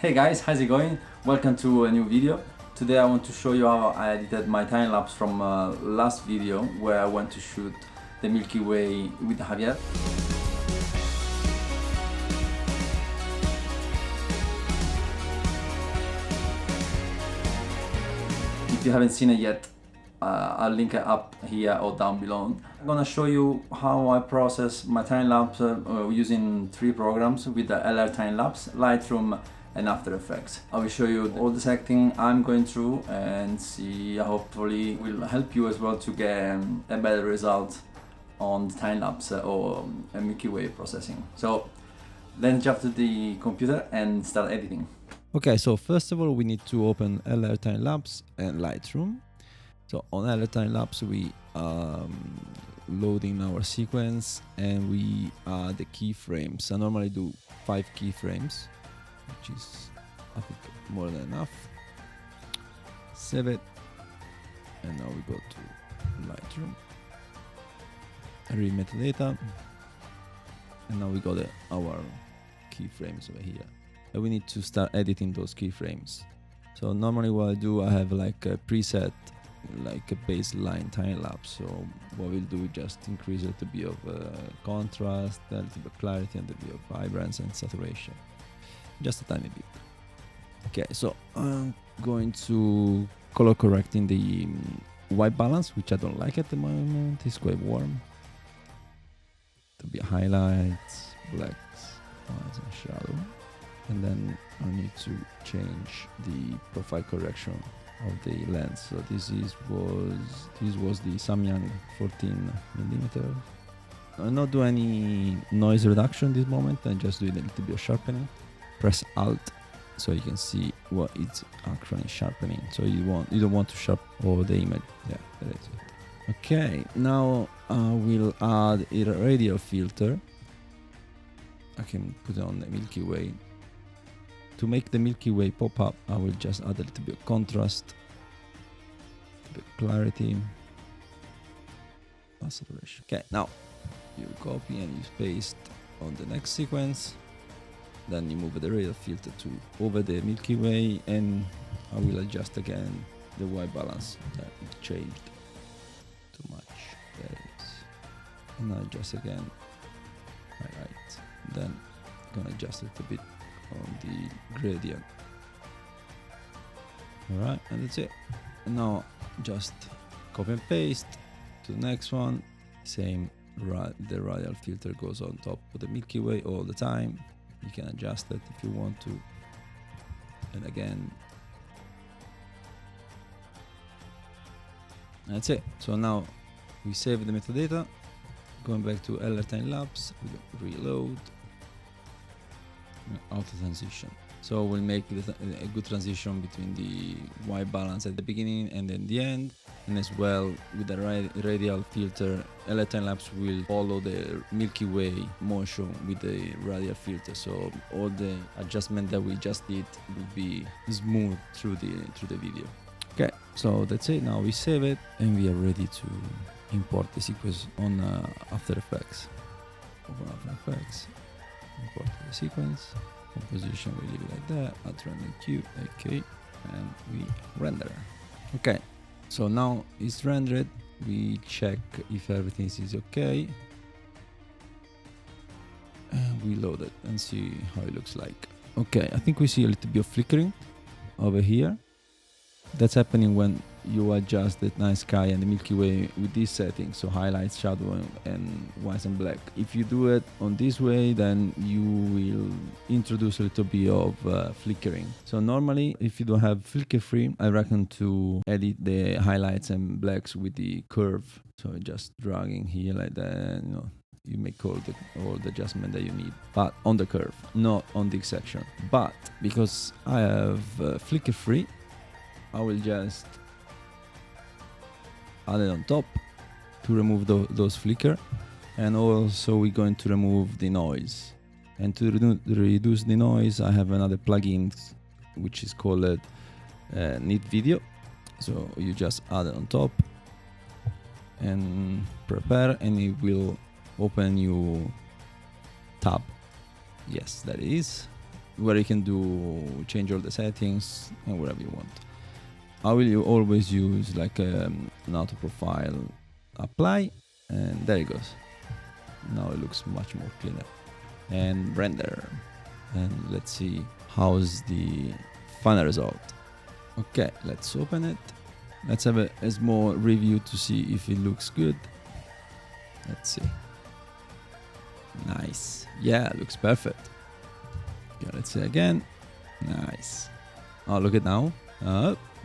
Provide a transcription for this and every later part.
Hey guys, how's it going? Welcome to a new video. Today I want to show you how I edited my time lapse from last video where I went to shoot the Milky Way with Javier. If you haven't seen it yet, I'll link it up here or down below. I'm gonna show you how I process my time lapse using 3 programs with the Lrtimelapse, Lightroom and After Effects. I will show you all the setting I'm going through and see, hopefully will help you as well to get a better result on the time lapse or Milky Way processing. So let's jump to the computer and start editing. Okay, so first of all, we need to open Lrtimelapse and Lightroom. So on Lrtimelapse, we loading our sequence and we add the keyframes. I normally do 5 keyframes, which is, I think, more than enough. Save it, and now we go to Lightroom, read metadata, and now we got our keyframes over here. And we need to start editing those keyframes. So normally what I do, I have like a preset, like a baseline time lapse. So what we'll do is just increase a little bit of contrast, a little bit of clarity, and a bit of vibrance and saturation. Just a tiny bit. Okay, so I'm going to color correcting the white balance, which I don't like at the moment. It's quite warm. To be highlights, blacks, lines, and shadow. And then I need to change the profile correction of the lens. So this was the Samyang 14mm. I not do any noise reduction at this moment. I just do a little bit of sharpening. Press Alt so you can see what it's actually sharpening. So you don't want to sharpen all the image. Yeah, that is it. Okay, now I will add a radial filter. I can put it on the Milky Way. To make the Milky Way pop up, I will just add a little bit of contrast, a bit of clarity, saturation. Okay, now you copy and you paste on the next sequence. Then you move the radial filter to over the Milky Way, and I will adjust again the white balance. That it changed too much. There it is. And now adjust again. Right. Then I'm gonna adjust it a bit on the gradient. Alright, and that's it. And now just copy and paste to the next one. Same, the radial filter goes on top of the Milky Way all the time. You can adjust it if you want to. And again. That's it. So now we save the metadata. Going back to Lrtimelapse, we reload. Auto transition. So we'll make a good transition between the white balance at the beginning and then the end, and as well with the radial filter, Lrtimelapse will follow the Milky Way motion with the radial filter. So all the adjustment that we just did will be smooth through the video. Okay, so that's it. Now we save it and we are ready to import the sequence on After Effects. Open After Effects. Import the sequence, composition we leave it like that, at random queue, okay, and we render. Okay, so now it's rendered. We check if everything is okay, and we load it and see how it looks like. Okay, I think we see a little bit of flickering over here. That's happening when you adjust the night sky and the Milky Way with these settings, so highlights, shadow, and white and black. If you do it on this way, then you will introduce a little bit of flickering. So normally, if you don't have flicker free, I recommend to edit the highlights and blacks with the curve. So just dragging here like that, you make all the adjustment that you need, but on the curve, not on the section. But because I have flicker free, I will just add it on top to remove those flicker, and also we're going to remove the noise. And to reduce the noise, I have another plugin which is called Neat Video. So you just add it on top and prepare, and it will open new tab. Yes, that is. where you can do change all the settings and whatever you want. I will always use like an auto profile apply, and there it goes. Now it looks much more cleaner. And render, and let's see how's the final result. Okay, let's open it. Let's have a small review to see if it looks good. Let's see. Nice. Yeah, it looks perfect. Okay, let's see again. Nice. Oh, look at now.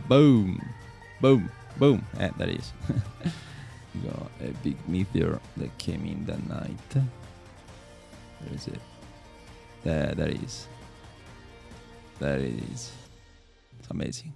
Boom. Boom. Boom. That is. We got a big meteor that came in that night. Where is it? There it is. There it is. It's amazing.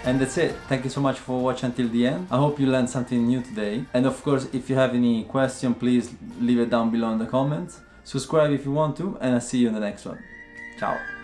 And that's it. Thank you so much for watching until the end. I hope you learned something new today. And of course, if you have any question, please leave it down below in the comments. Subscribe if you want to, and I'll see you in the next one. Ciao.